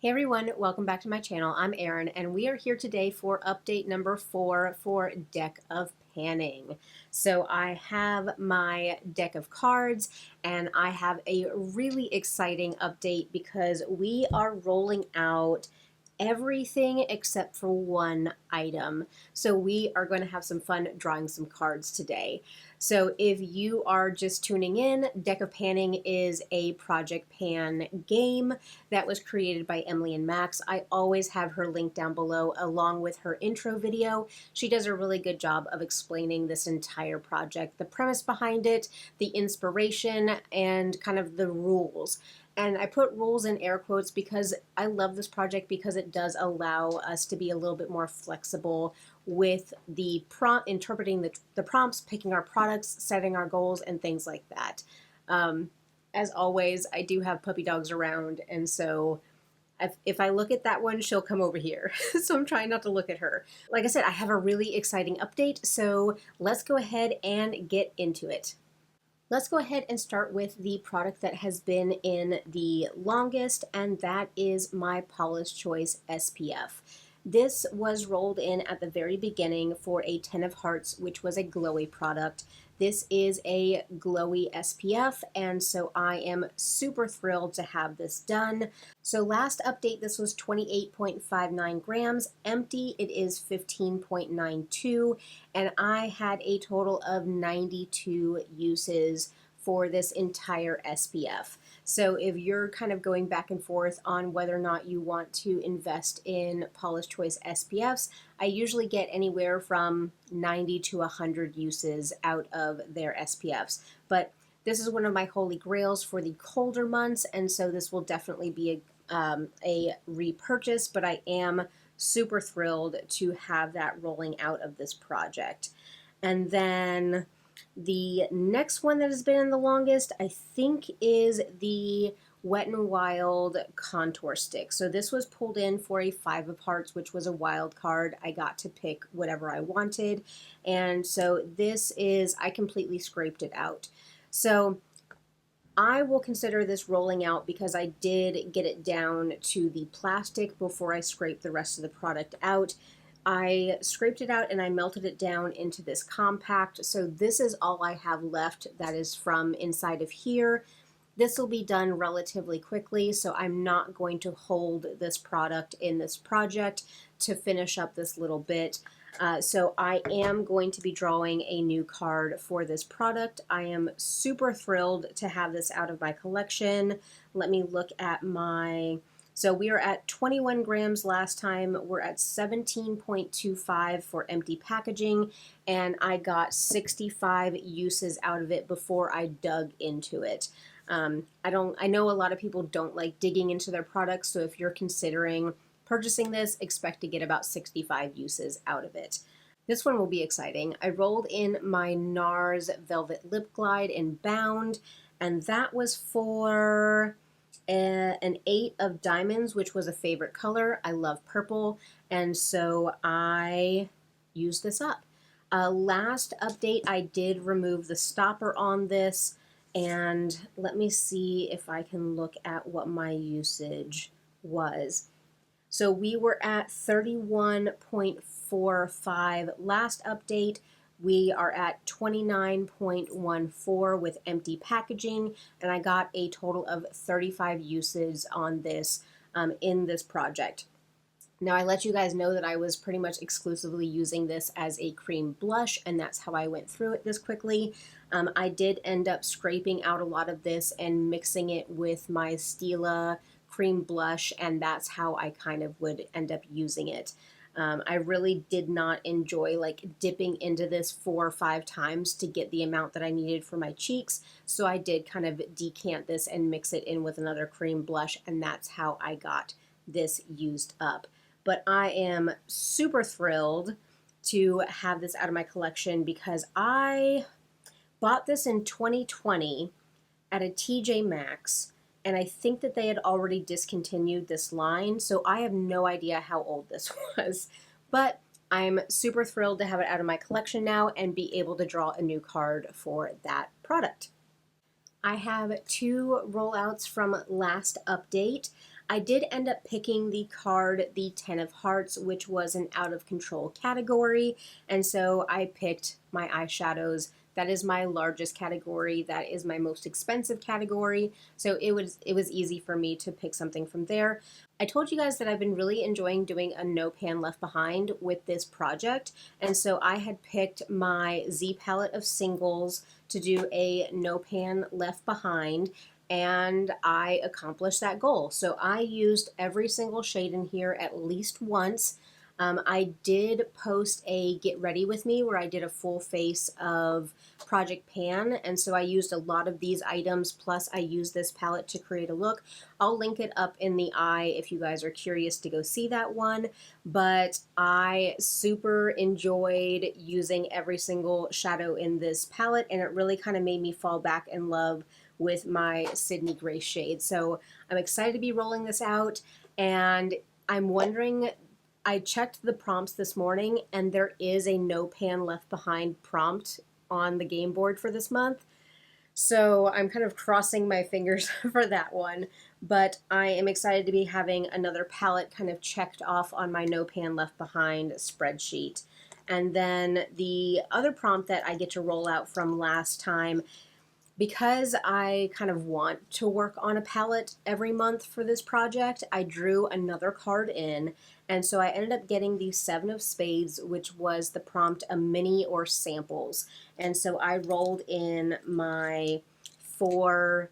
Hey everyone, welcome back to my channel. I'm Erin and we are here today for update number 4 for Deck of Panning. So I have my deck of cards and I have a really exciting update because we are rolling out everything except for one item. So we are going to have some fun drawing some cards today. So if you are just tuning in, Deck of Panning is a Project Pan game that was created by Emily and Max. I always have her link down below along with her intro video. She does a really good job of explaining this entire project, the premise behind it, the inspiration, and kind of the rules. And I put rules in air quotes because I love this project because it does allow us to be a little bit more flexible with the interpreting the prompts, picking our products, setting our goals, and things like that. As always, I do have puppy dogs around, and so if I look at that one, she'll come over here. So I'm trying not to look at her. Like I said, I have a really exciting update, so let's go ahead and get into it. Let's go ahead and start with the product that has been in the longest, and that is my Paula's Choice SPF. This was rolled in at the very beginning for a 10 of Hearts, which was a Glowy product. This is a Glowy SPF, and so I am super thrilled to have this done. So last update, this was 28.59 grams. Empty, it is 15.92, and I had a total of 92 uses for this entire SPF. So if you're kind of going back and forth on whether or not you want to invest in Paula's Choice SPFs, I usually get anywhere from 90 to 100 uses out of their SPFs. But this is one of my holy grails for the colder months, and so this will definitely be a repurchase, but I am super thrilled to have that rolling out of this project. And then the next one that has been in the longest, I think, is the Wet n Wild contour stick. So this was pulled in for a 5 of Hearts, which was a wild card. I got to pick whatever I wanted, and so this is, I completely scraped it out. So I will consider this rolling out because I did get it down to the plastic before I scraped the rest of the product out. I scraped it out and I melted it down into this compact. So this is all I have left that is from inside of here. This will be done relatively quickly, so I'm not going to hold this product in this project to finish up this little bit. So I am going to be drawing a new card for this product. I am super thrilled to have this out of my collection. Let me look at my... So we are at 21 grams last time. We're at 17.25 for empty packaging, and I got 65 uses out of it before I dug into it. I know a lot of people don't like digging into their products, so if you're considering purchasing this, expect to get about 65 uses out of it. This one will be exciting. I rolled in my NARS Velvet Lip Glide in Bound, and that was for an 8 of Diamonds, which was a favorite color. I love purple, and so I used this up. Last update, I did remove the stopper on this, and let me see if I can look at what my usage was. So we were at 31.45 last update. We are at 29.14 with empty packaging, and I got a total of 35 uses on this in this project. Now, I let you guys know that I was pretty much exclusively using this as a cream blush, and that's how I went through it this quickly. I did end up scraping out a lot of this and mixing it with my Stila cream blush, and that's how I kind of would end up using it. I really did not enjoy like dipping into this 4 or 5 times to get the amount that I needed for my cheeks, so I did kind of decant this and mix it in with another cream blush, and that's how I got this used up. But I am super thrilled to have this out of my collection because I bought this in 2020 at a TJ Maxx, and I think that they had already discontinued this line, so I have no idea how old this was. But I'm super thrilled to have it out of my collection now and be able to draw a new card for that product. I have 2 rollouts from last update. I did end up picking the card, the 10 of Hearts, which was an out of control category. And so I picked my eyeshadows. That is my largest category. That is my most expensive category. So it was easy for me to pick something from there. I told you guys that I've been really enjoying doing a no pan left behind with this project. And so I had picked my Z palette of singles to do a no pan left behind, and I accomplished that goal. So I used every single shade in here at least once. I did post a get ready with me where I did a full face of Project Pan, and so I used a lot of these items, plus I used this palette to create a look. I'll link it up in the eye if you guys are curious to go see that one, but I super enjoyed using every single shadow in this palette, and it really kind of made me fall back in love with my Sydney Gray shade. So I'm excited to be rolling this out, and I'm wondering, I checked the prompts this morning, and there is a no pan left behind prompt on the game board for this month. So I'm kind of crossing my fingers for that one, but I am excited to be having another palette kind of checked off on my no pan left behind spreadsheet. And then the other prompt that I get to roll out from last time, because I kind of want to work on a palette every month for this project, I drew another card in, and so I ended up getting the 7 of Spades, which was the prompt a mini or samples. And so I rolled in my 4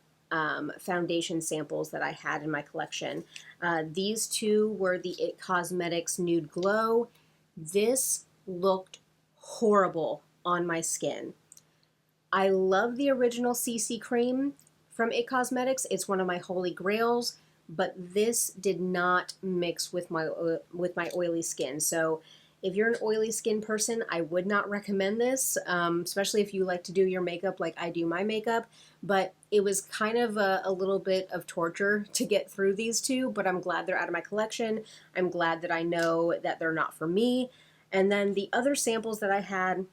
foundation samples that I had in my collection. These two were the It Cosmetics Nude Glow. This looked horrible on my skin. I love the original CC cream from It Cosmetics. It's one of my holy grails, but this did not mix with my oily skin. So if you're an oily skin person, I would not recommend this, especially if you like to do your makeup like I do my makeup. But it was kind of a little bit of torture to get through these two, but I'm glad they're out of my collection. I'm glad that I know that they're not for me. And then the other samples that I had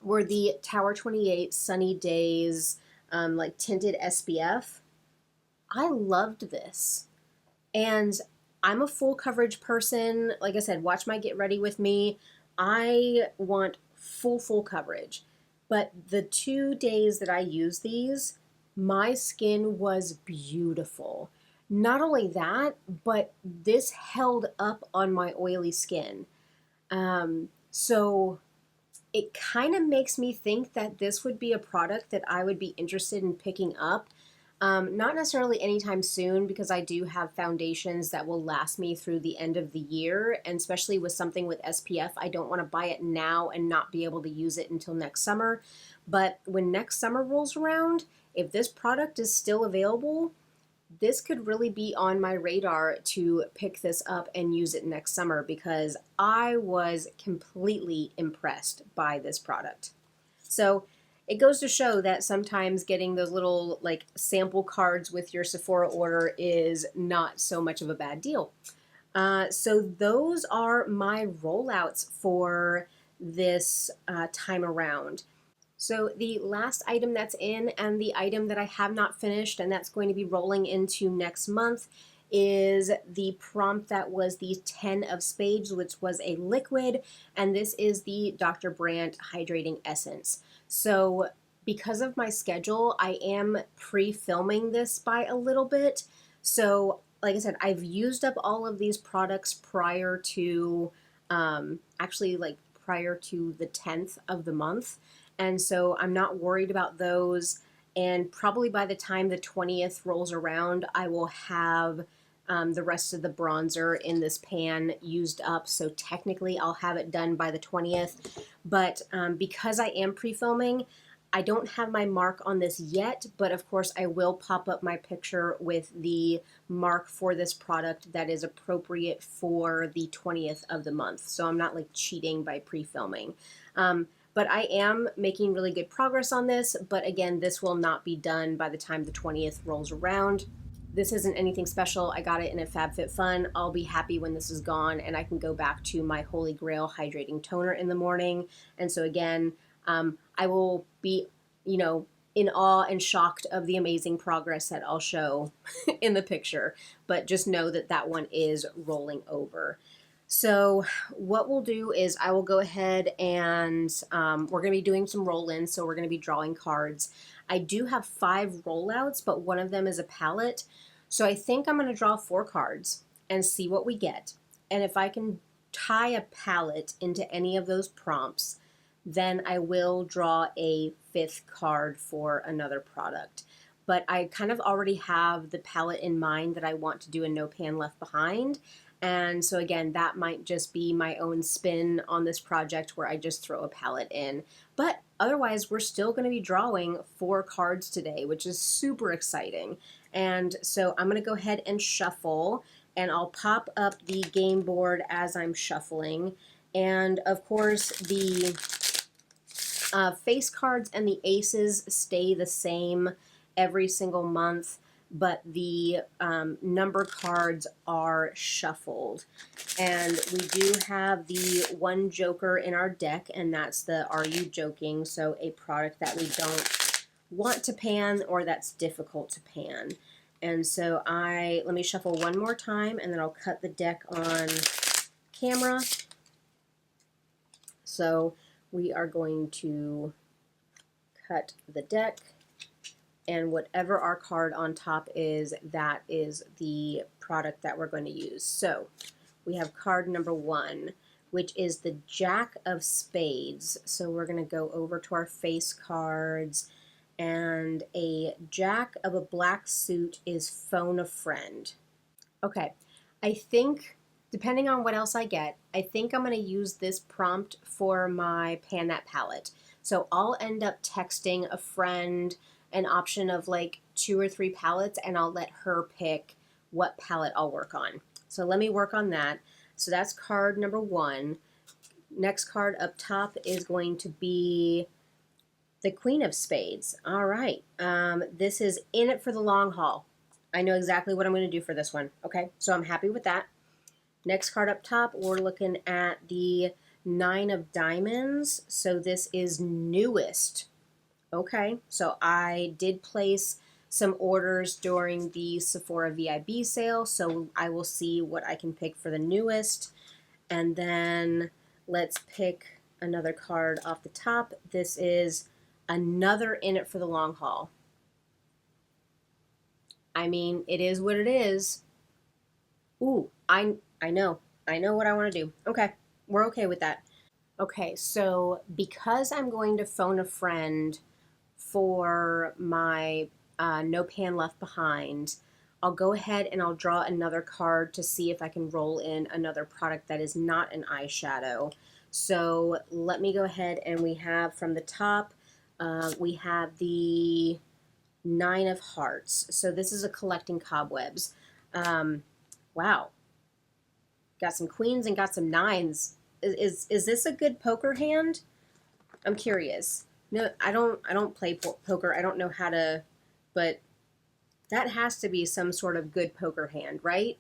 were the Tower 28 Sunny Days like tinted SPF. I loved this. And I'm a full coverage person. Like I said, watch my Get Ready With Me. I want full coverage. But the 2 days that I used these, my skin was beautiful. Not only that, but this held up on my oily skin. So it kind of makes me think that this would be a product that I would be interested in picking up. Not necessarily anytime soon, because I do have foundations that will last me through the end of the year, and especially with something with SPF, I don't want to buy it now and not be able to use it until next summer. But when next summer rolls around, if this product is still available, this could really be on my radar to pick this up and use it next summer, because I was completely impressed by this product. So it goes to show that sometimes getting those little like sample cards with your Sephora order is not so much of a bad deal. So those are my rollouts for this time around. So the last item that's in, and the item that I have not finished, and that's going to be rolling into next month, is the prompt that was the 10 of Spades, which was a liquid, and this is the Dr. Brandt Hydrating Essence. So because of my schedule, I am pre-filming this by a little bit. So like I said, I've used up all of these products prior to, prior to the 10th of the month. And so I'm not worried about those. And probably by the time the 20th rolls around, I will have the rest of the bronzer in this pan used up. So technically I'll have it done by the 20th. But because I am pre-filming, I don't have my mark on this yet, but of course I will pop up my picture with the mark for this product that is appropriate for the 20th of the month. So I'm not like cheating by pre-filming. But I am making really good progress on this, but again, this will not be done by the time the 20th rolls around. This isn't anything special. I got it in a FabFitFun. I'll be happy when this is gone and I can go back to my Holy Grail hydrating toner in the morning. And so again, I will be, in awe and shocked of the amazing progress that I'll show in the picture, but just know that that one is rolling over. So what we'll do is I will go ahead and we're going to be doing some roll-ins, so we're going to be drawing cards. I do have 5 rollouts, but one of them is a palette. So I think I'm going to draw 4 cards and see what we get. And if I can tie a palette into any of those prompts, then I will draw a 5th card for another product. But I kind of already have the palette in mind that I want to do a No Pan Left Behind. And so again, that might just be my own spin on this project where I just throw a palette in. But otherwise, we're still going to be drawing 4 cards today, which is super exciting. And so I'm going to go ahead and shuffle, and I'll pop up the game board as I'm shuffling. And of course, the face cards and the aces stay the same every single month, but the number cards are shuffled. And we do have the one joker in our deck, and that's the Are You Joking? So a product that we don't want to pan or that's difficult to pan. And so let me shuffle one more time, and then I'll cut the deck on camera. So we are going to cut the deck, and whatever our card on top is, that is the product that we're going to use. So we have card number 1, which is the Jack of Spades. So we're going to go over to our face cards, and a Jack of a black suit is Phone a Friend. Okay, I think, depending on what else I get, I think I'm going to use this prompt for my Pan That palette. So I'll end up texting a friend an option of like 2 or 3 palettes, and I'll let her pick what palette I'll work on. So let me work on that. So that's card number 1. Next card up top is going to be the Queen of Spades. All right. This is in it for the long haul. I know exactly what I'm going to do for this one. Okay, so I'm happy with that. Next card up top, we're looking at the 9 of Diamonds. So this is newest. Okay, so I did place some orders during the Sephora VIB sale, so I will see what I can pick for the newest. And then let's pick another card off the top. This is another in it for the long haul. I mean, it is what it is. Ooh, I know what I want to do. Okay, we're okay with that. Okay, so because I'm going to phone a friend for my No Pan Left Behind, I'll go ahead and I'll draw another card to see if I can roll in another product that is not an eyeshadow. So let me go ahead, and we have from the top, we have the 9 of Hearts. So this is a Collecting Cobwebs. Wow. Got some queens and got some 9s. Is this a good poker hand? I'm curious. No, I don't play poker. I don't know how to, but that has to be some sort of good poker hand, right?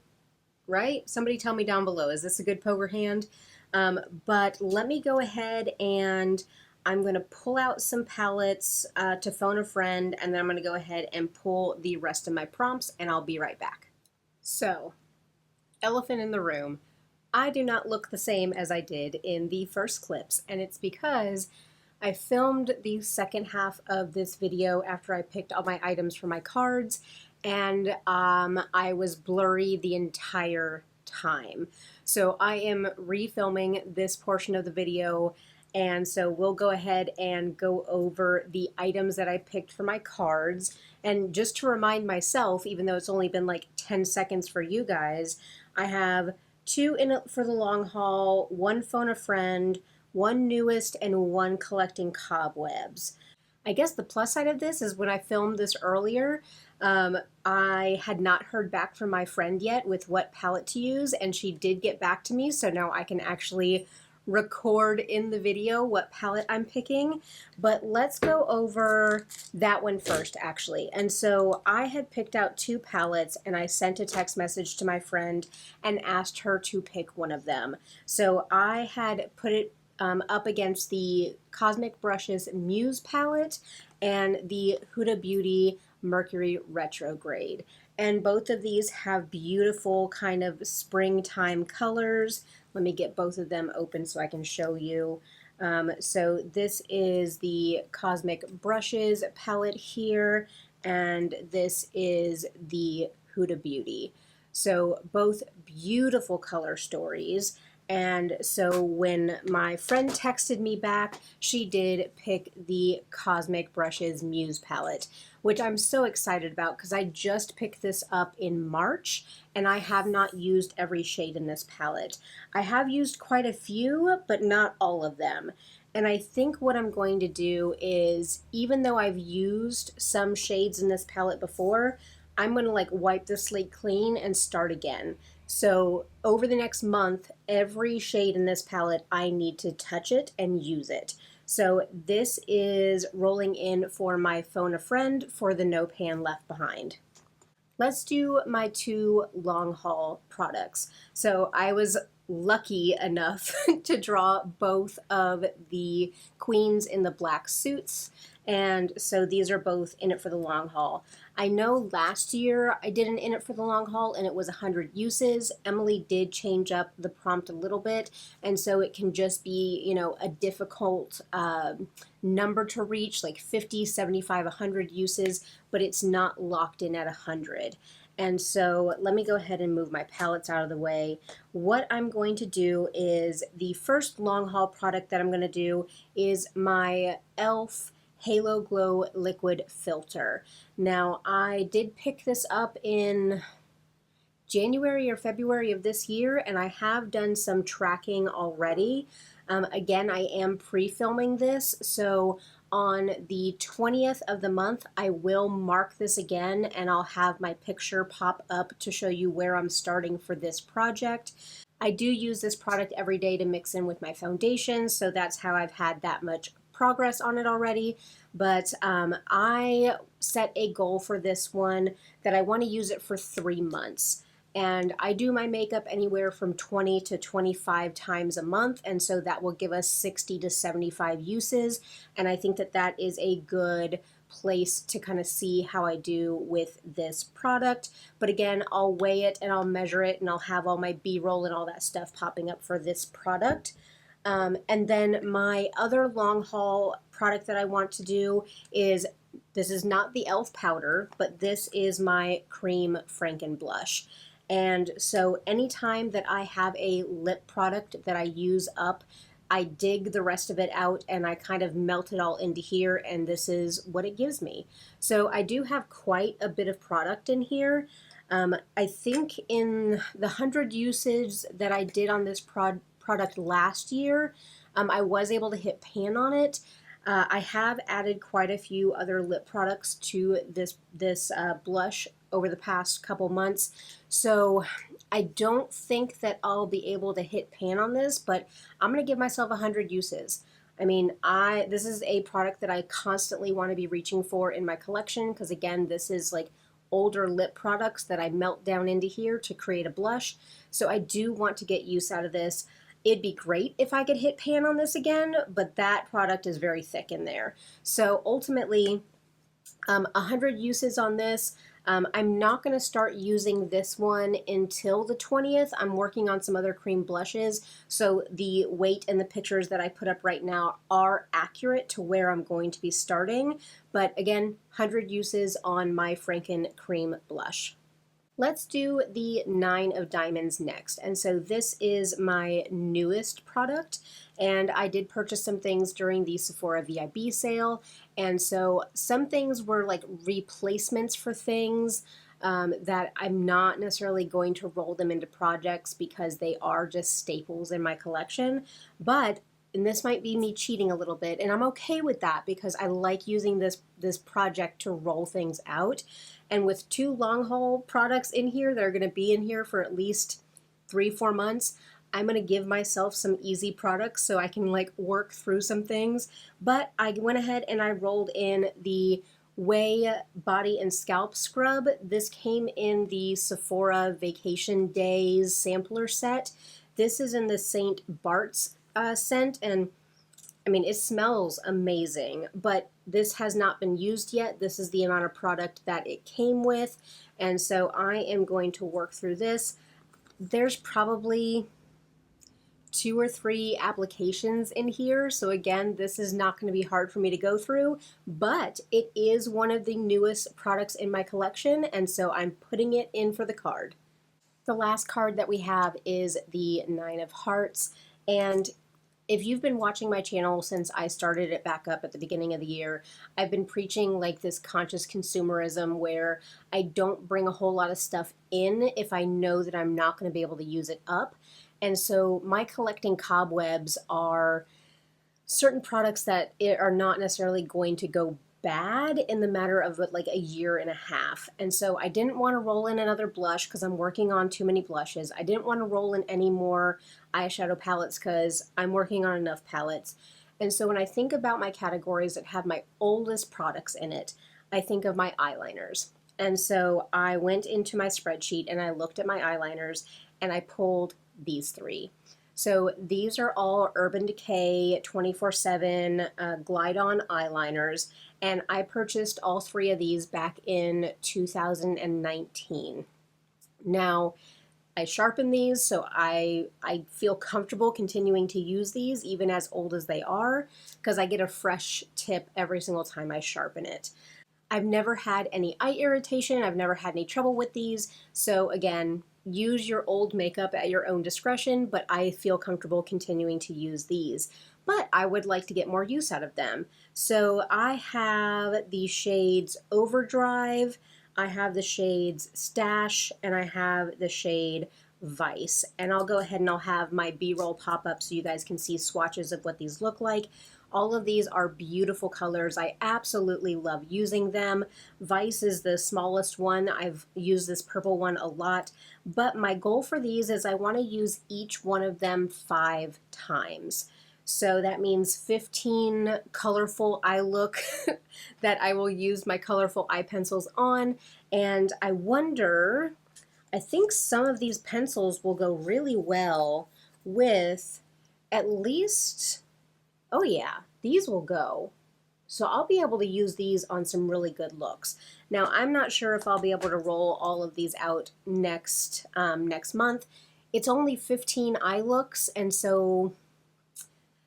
Right? Somebody tell me down below. Is this a good poker hand? But let me go ahead, and I'm going to pull out some palettes to phone a friend, and then I'm going to go ahead and pull the rest of my prompts, and I'll be right back. So, elephant in the room. I do not look the same as I did in the first clips, and it's because I filmed the second half of this video after I picked all my items for my cards, and I was blurry the entire time. So I am refilming this portion of the video, and so we'll go ahead and go over the items that I picked for my cards. And just to remind myself, even though it's only been like 10 seconds for you guys, I have 2 in it for the long haul, 1 phone a friend, 1 newest, and 1 collecting cobwebs. I guess the plus side of this is when I filmed this earlier, I had not heard back from my friend yet with what palette to use, and she did get back to me, so now I can actually record in the video what palette I'm picking. But let's go over that one first, actually. And so I had picked out 2 palettes, and I sent a text message to my friend and asked her to pick one of them. So I had put it up against the Cosmic Brushes Muse palette and the Huda Beauty Mercury Retrograde. And both of these have beautiful kind of springtime colors. Let me get both of them open so I can show you. So this is the Cosmic Brushes palette here, and this is the Huda Beauty. So both beautiful color stories. And so when my friend texted me back, she did pick the Cosmic Brushes Muse palette, which I'm so excited about because I just picked this up in March and I have not used every shade in this palette. I have used quite a few, but not all of them. And I think what I'm going to do is, even though I've used some shades in this palette before, I'm going to like wipe the slate clean and start again. So over the next month, every shade in this palette, I need to touch it and use it. So this is rolling in for my Phone a Friend for the No Pan Left Behind. Let's do my two long haul products. So I was lucky enough to draw both of the queens in the black suits, and so these are both in it for the long haul. I know last year I did an in it for the long haul and it was 100 uses. Emily did change up the prompt a little bit, and so it can just be, you know, a difficult number to reach, like 50, 75, 100 uses, but it's not locked in at 100. And so let me go ahead and move my palettes out of the way. What I'm going to do is, the first long haul product that I'm going to do is my e.l.f. Halo Glow Liquid Filter. Now, I did pick this up in January or February of this year, and I have done some tracking already. Again, I am pre-filming this, so on the 20th of the month, I will mark this again, and I'll have my picture pop up to show you where I'm starting for this project. I do use this product every day to mix in with my foundation, so that's how I've had that much progress on it already. But I set a goal for this one that I want to use it for 3 months. And I do my makeup anywhere from 20 to 25 times a month, and so that will give us 60 to 75 uses, and I think that that is a good place to kind of see how I do with this product. But again, I'll weigh it and I'll measure it, and I'll have all my B-roll and all that stuff popping up for this product. And then my other long haul product that I want to do is, this is not the e.l.f. powder, but this is my cream Franken blush. And so anytime that I have a lip product that I use up, I dig the rest of it out and I kind of melt it all into here, and this is what it gives me. So I do have quite a bit of product in here. I think in the 100 usage that I did on this product last year, I was able to hit pan on it. I have added quite a few other lip products to this blush over the past couple months, so I don't think that I'll be able to hit pan on this, but I'm going to give myself 100 uses. I mean, this is a product that I constantly want to be reaching for in my collection, because again, this is like older lip products that I melt down into here to create a blush, so I do want to get use out of this. It'd be great if I could hit pan on this again, but that product is very thick in there. So ultimately, 100 uses on this. I'm not going to start using this one until the 20th. I'm working on some other cream blushes, so the weight and the pictures that I put up right now are accurate to where I'm going to be starting. But again, 100 uses on my Franken cream blush. Let's do the 9 of Diamonds next. And so this is my newest product, and I did purchase some things during the Sephora VIB sale, and so some things were like replacements for things that I'm not necessarily going to roll them into projects because they are just staples in my collection. But, and this might be me cheating a little bit, and I'm okay with that because I like using this project to roll things out. And with 2 long haul products in here that are going to be in here for at least 3-4 months, I'm going to give myself some easy products so I can like work through some things. But I went ahead and I rolled in the Way Body and Scalp Scrub. This came in the Sephora Vacation Days sampler set. This is in the St. Bart's scent, and I mean, it smells amazing, but this has not been used yet. This is the amount of product that it came with, and so I am going to work through this. There's probably 2 or 3 applications in here, so again, this is not going to be hard for me to go through, but it is one of the newest products in my collection, and so I'm putting it in for the card. The last card that we have is the 9 of Hearts, and if you've been watching my channel since I started it back up at the beginning of the year, I've been preaching like this conscious consumerism where I don't bring a whole lot of stuff in if I know that I'm not going to be able to use it up. And so my collecting cobwebs are certain products that are not necessarily going to go bad in the matter of like a year and a half. And so I didn't want to roll in another blush because I'm working on too many blushes. I didn't want to roll in any more eyeshadow palettes because I'm working on enough palettes. And so when I think about my categories that have my oldest products in it, I think of my eyeliners. And so I went into my spreadsheet and I looked at my eyeliners and I pulled these 3. So these are all Urban Decay 24/7 Glide-On eyeliners, and I purchased all 3 of these back in 2019. Now, I sharpen these, so I feel comfortable continuing to use these even as old as they are, because I get a fresh tip every single time I sharpen it. I've never had any eye irritation, I've never had any trouble with these, so again, use your old makeup at your own discretion, but I feel comfortable continuing to use these. But I would like to get more use out of them. So I have the shades Overdrive, I have the shades Stash, and I have the shade Vice. And I'll go ahead and I'll have my B-roll pop up so you guys can see swatches of what these look like. All of these are beautiful colors. I absolutely love using them. Vice is the smallest one. I've used this purple one a lot, but my goal for these is I want to use each one of them 5 times. So that means 15 colorful eye look that I will use my colorful eye pencils on. And I wonder, I think some of these pencils will go really well with at least, oh yeah, these will go. So I'll be able to use these on some really good looks. Now, I'm not sure if I'll be able to roll all of these out next month. It's only 15 eye looks, and so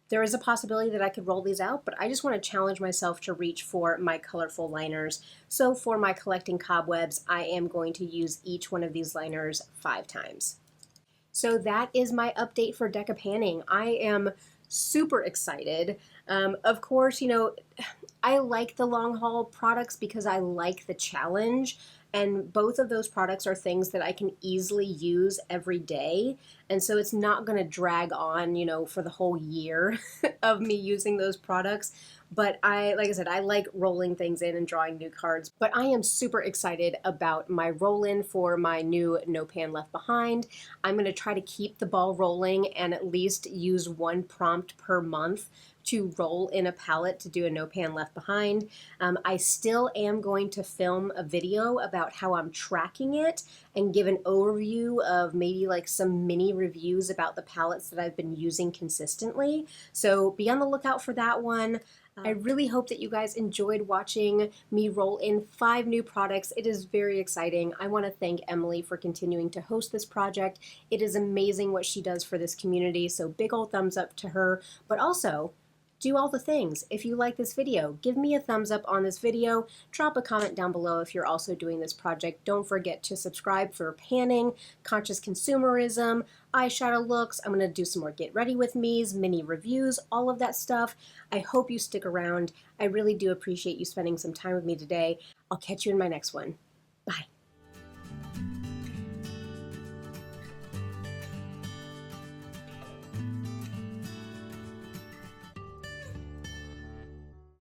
there is a possibility that I could roll these out, but I just want to challenge myself to reach for my colorful liners. So for my collecting cobwebs, I am going to use each one of these liners 5 times. So that is my update for Deck of Panning. I am super excited. Of course, you know, I like the long haul products because I like the challenge, and both of those products are things that I can easily use every day, and so it's not going to drag on, you know, for the whole year of me using those products. But like I said, I like rolling things in and drawing new cards. But I am super excited about my roll-in for my new No Pan Left Behind. I'm going to try to keep the ball rolling and at least use 1 prompt per month to roll in a palette to do a No Pan Left Behind. I still am going to film a video about how I'm tracking it and give an overview of maybe like some mini reviews about the palettes that I've been using consistently. So be on the lookout for that one. I really hope that you guys enjoyed watching me roll in 5 new products. It is very exciting. I want to thank Emily for continuing to host this project. It is amazing what she does for this community, so big old thumbs up to her. But also, do all the things. If you like this video, give me a thumbs up on this video. Drop a comment down below if you're also doing this project. Don't forget to subscribe for panning, conscious consumerism, eyeshadow looks. I'm going to do some more get ready with me's, mini reviews, all of that stuff. I hope you stick around. I really do appreciate you spending some time with me today. I'll catch you in my next one. Bye.